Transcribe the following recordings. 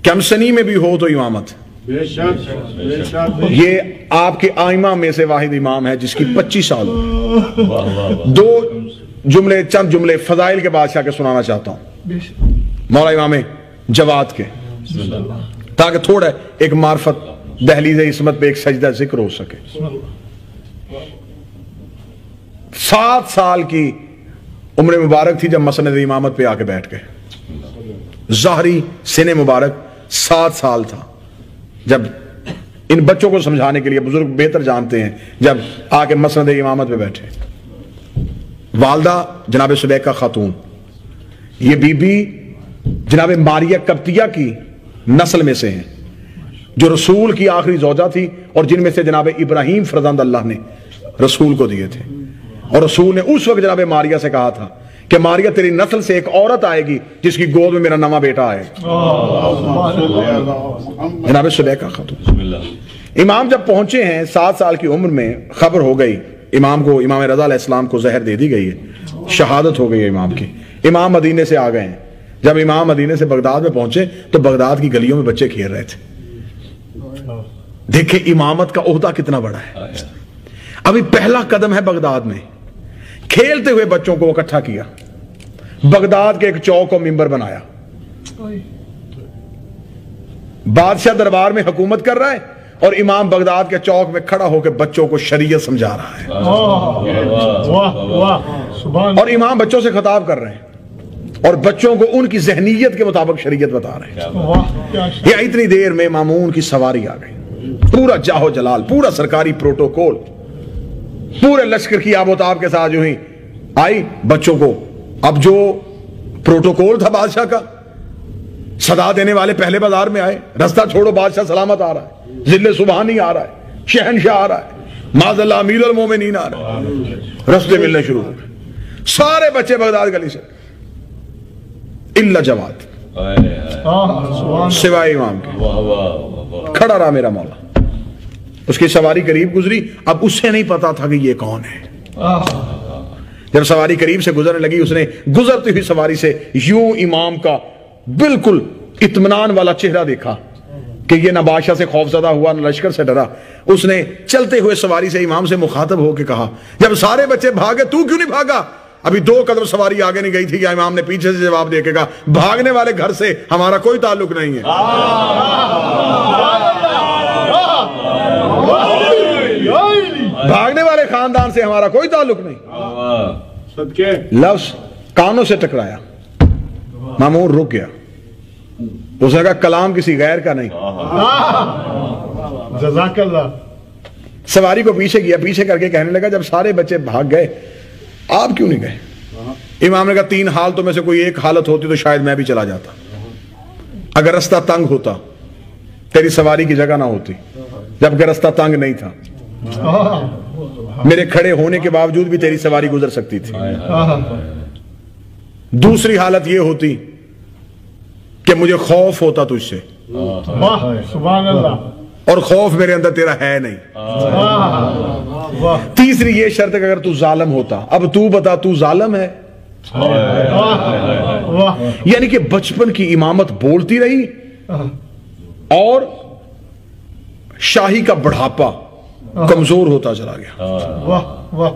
کم سنی میں بھی ہو تو امامت. یہ آپ کے آئمہ میں سے واحد امام ہے جس کی 25 سال. دو جملے چند جملے فضائل کے بادشاہ کے سنانا چاہتا ہوں, مولا امام جواد کے, تاکہ تھوڑا ایک معرفت دہلیز عصمت پہ ایک سجدہ ذکر ہو سکے. 7 سال کی عمر مبارک تھی جب مسند امامت پہ آ کے بیٹھ گئے. ظاہری سن مبارک 7 سال تھا جب ان بچوں کو سمجھانے کے لیے, بزرگ بہتر جانتے ہیں, جب آ کے مسند امامت پہ بیٹھے. والدہ جناب سلیقہ خاتون, یہ بی بی جناب ماریہ قبطیہ کی نسل میں سے ہیں جو رسول کی آخری زوجہ تھی, اور جن میں سے جناب ابراہیم فرزند اللہ نے رسول کو دیے تھے. اور رسول نے اس وقت جناب ماریہ سے کہا تھا کہ ماریہ تیری نسل سے ایک عورت آئے گی جس کی گود میں میرا نواں بیٹا آئے گا. جناب سلیقہ خاتون. امام جب پہنچے ہیں 7 سال کی عمر میں, خبر ہو گئی امام کو, امام رضا علیہ السلام کو زہر دے دی گئی ہے, شہادت ہو گئی ہے امام کی. امام مدینے سے آ گئے ہیں. جب امام مدینے سے بغداد میں پہنچے تو بغداد کی گلیوں میں بچے کھیل رہے تھے. دیکھیں امامت کا عہدہ کتنا بڑا ہے. ابھی پہلا قدم ہے بغداد میں. کھیلتے ہوئے بچوں کو اکٹھا کیا, بغداد کے ایک چوک کو منبر بنایا. بادشاہ دربار میں حکومت کر رہا ہے اور امام بغداد کے چوک میں کھڑا ہو کے بچوں کو شریعت سمجھا رہا ہے. اور امام بچوں سے خطاب کر رہے ہیں اور بچوں کو ان کی ذہنیت کے مطابق شریعت بتا رہے ہیں. یا اتنی دیر میں مامون کی سواری آ گئی, پورا جاہو جلال, پورا سرکاری پروٹوکول, پورے لشکر کی آب و تاب کے ساتھ جو ہی آئی بچوں کو. اب جو پروٹوکول تھا بادشاہ کا, صدا دینے والے پہلے بازار میں آئے, رستہ چھوڑو بادشاہ سلامت آ رہا ہے, ذل سبحانی آ رہا ہے, شہنشاہ آ رہا ہے, معاذ اللہ امیر المومنین آ رہا ہے. رستے ملنے شروع ہو گئے. سارے بچے بغداد گلی سے الا جواد, سوائے امام کے. کھڑا رہا میرا مولا. اس کی سواری قریب گزری. اب اس سے نہیں پتا تھا کہ یہ کون ہے. جب سواری قریب سے گزرنے لگی, اس نے گزرتی ہوئی سواری سے یوں امام کا بالکل اطمینان والا چہرہ دیکھا کہ یہ نہ بادشاہ سے خوف زدہ ہوا نہ لشکر سے ڈرا. اس نے چلتے ہوئے سواری سے امام سے مخاطب ہو کے کہا, جب سارے بچے بھاگے تو کیوں نہیں بھاگا؟ ابھی 2 قدم سواری آگے نہیں گئی تھی کہ امام نے پیچھے سے جواب دے کے کہا, بھاگنے والے گھر سے ہمارا کوئی تعلق نہیں ہے. بھاگنے والے خاندان سے ہمارا کوئی تعلق نہیں. لفظ کانوں سے ٹکرایا, مامون رک گیا. اس نے کہا کلام کسی غیر کا نہیں. جزاک اللہ. سواری کو پیچھے کیا, پیچھے کر کے کہنے لگا, جب سارے بچے بھاگ گئے آپ کیوں نہیں گئے؟ امام نے کہا 3 حالتوں میں سے کوئی ایک حالت ہوتی تو شاید میں بھی چلا جاتا. اگر رستہ تنگ ہوتا, تیری سواری کی جگہ نہ ہوتی, جبکہ رستہ تنگ نہیں تھا, میرے کھڑے ہونے کے باوجود بھی تیری سواری گزر سکتی تھی. دوسری حالت یہ ہوتی کہ مجھے خوف ہوتا تجھ سے, سبحان اللہ, اور خوف میرے اندر تیرا ہے نہیں. تیسری یہ شرط کہ اگر تو ظالم ہوتا. اب تو بتا, تو ظالم ہے؟ یعنی کہ بچپن کی امامت بولتی رہی اور شاہی کا بڑھاپا کمزور ہوتا چلا گیا.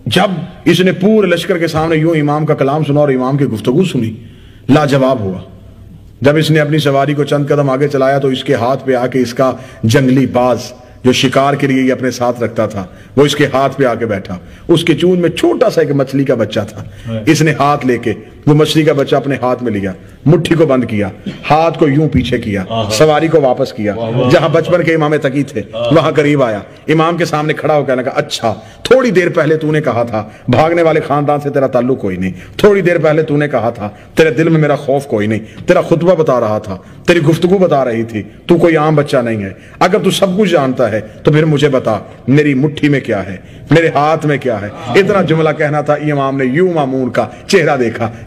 جب اس نے پورے لشکر کے سامنے یوں امام کا کلام سنا اور امام کی گفتگو سنی, لاجواب ہوا. جب اس نے اپنی سواری کو چند قدم آگے چلایا تو اس کے ہاتھ پہ آ کے اس کا جنگلی باز جو شکار کے لیے یہ اپنے ساتھ رکھتا تھا وہ اس کے ہاتھ پہ آ کے بیٹھا. اس کے چون میں چھوٹا سا ایک مچھلی کا بچہ تھا. اس نے ہاتھ لے کے وہ مچھلی کا بچہ اپنے ہاتھ میں لیا, مٹھی کو بند کیا, ہاتھ کو یوں پیچھے کیا, سواری کو واپس کیا. جہاں بچپن کے امام تقی تھے وہاں قریب آیا, امام کے سامنے کھڑا ہو کہنے لگا, اچھا تھوڑی دیر پہلے تو نے کہا تھا بھاگنے والے خاندان سے تیرا تعلق کوئی نہیں, تھوڑی دیر پہلے تو نے کہا تھا تیرے دل میں میرا خوف کوئی نہیں, تیرا خطبہ بتا رہا تھا, تیری گفتگو بتا رہی تھی, تو کوئی عام بچہ نہیں ہے. اگر تو سب کچھ جانتا ہے تو پھر مجھے بتا میری مٹھی میں کیا ہے, میرے ہاتھ میں کیا ہے. اتنا جملہ کہنا تھا, امام نے یوں مامون کا چہرہ دیکھا,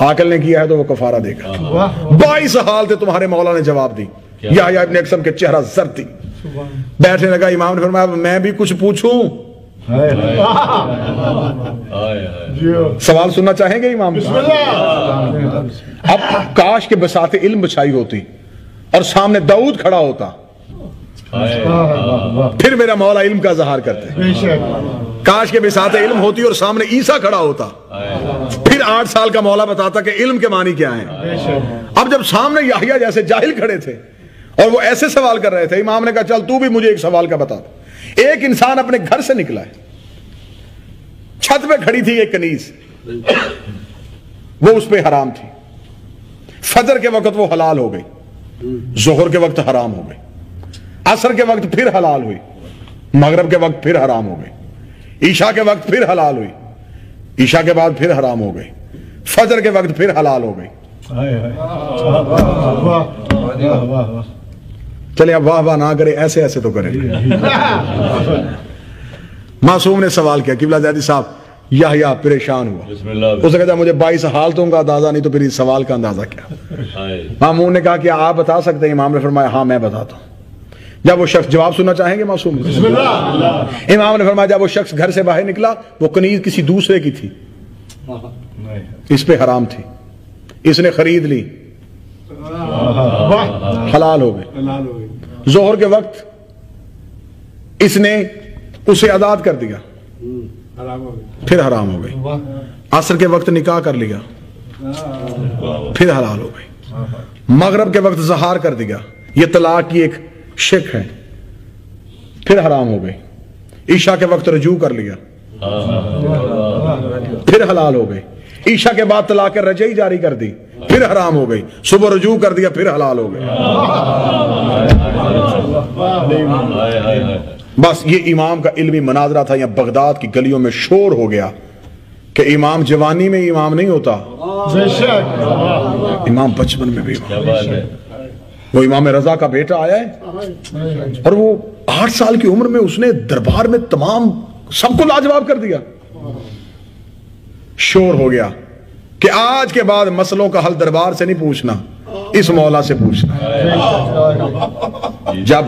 عاقل نے کیا ہے تو وہ کفارہ دے گا. 22 حالتیں تمہارے مولا نے جواب دی. یحییٰ ابن اکثم کے چہرہ زرد تھی. بیٹھنے لگا. امام نے فرمایا میں بھی کچھ پوچھوں؟ سوال سننا چاہیں گے امام؟ اب کاش کے بساط علم بچھائی ہوتی اور سامنے داؤد کھڑا ہوتا, پھر میرا مولا علم کا اظہار کرتے. کاش کے بساط علم ہوتی اور سامنے عیسیٰ کھڑا ہوتا, پھر 8 سال کا مولا بتاتا کہ علم کے معنی کیا ہیں. اب جب سامنے یحییٰ جیسے جاہل کھڑے تھے اور وہ ایسے سوال کر رہے تھے, امام نے کہا چل تو بھی مجھے ایک سوال کا بتا. ایک انسان اپنے گھر سے نکلا ہے, چھت پہ کھڑی تھی ایک کنیز, وہ اس پہ حرام تھی. فجر کے وقت وہ حلال ہو گئی, ظہر کے وقت حرام ہو گئی, عصر کے وقت پھر حلال ہوئی, مغرب کے وقت پھر حرام ہو گئی, عشاء کے وقت پھر حلال ہوئی, عشاء کے بعد پھر حرام ہو گئی, فجر کے وقت پھر حلال ہو گئی. چلے اب واہ واہ نہ کرے, ایسے ایسے تو کرے. معصوم نے سوال کیا, قبلہ زیدی صاحب یحییٰ پریشان ہوا. اس نے کہا مجھے 22 حالتوں کا اندازہ نہیں تو پھر اس سوال کا اندازہ کیا؟ مامون نے کہا کہ آپ بتا سکتے ہیں؟ امام نے فرمایا ہاں میں بتاتا ہوں. جب وہ شخص, جواب سننا چاہیں گے معصوم؟ امام نے فرمایا جب وہ شخص گھر سے باہر نکلا, وہ کنیز کسی دوسرے کی تھی, اس پہ حرام تھی, اس نے خرید لی, حلال ہو گئی. ظہر کے وقت اس نے اسے آزاد کر دیا, پھر حرام ہو گئی. عصر کے وقت نکاح کر لیا, پھر حلال ہو گئی. مغرب کے وقت زہار کر دیا, یہ طلاق کی ایک شک ہے, پھر حرام ہو گئی. عشاء کے وقت رجوع کر لیا, پھر حلال ہو گئی. عشاء کے بعد طلاق رجعی جاری کر دی, پھر حرام ہو گئی. صبح رجوع کر دیا, پھر حلال ہو گئی. بس یہ امام کا علمی مناظرہ تھا. یہاں بغداد کی گلیوں میں شور ہو گیا کہ امام جوانی میں امام نہیں ہوتا, امام بچپن میں بھی امام. وہ امام رضا کا بیٹا آیا ہے اور وہ 8 سال کی عمر میں اس نے دربار میں تمام سب کو لاجواب کر دیا. شور ہو گیا کہ آج کے بعد مسئلوں کا حل دربار سے نہیں پوچھنا, اس مولا سے پوچھنا. جب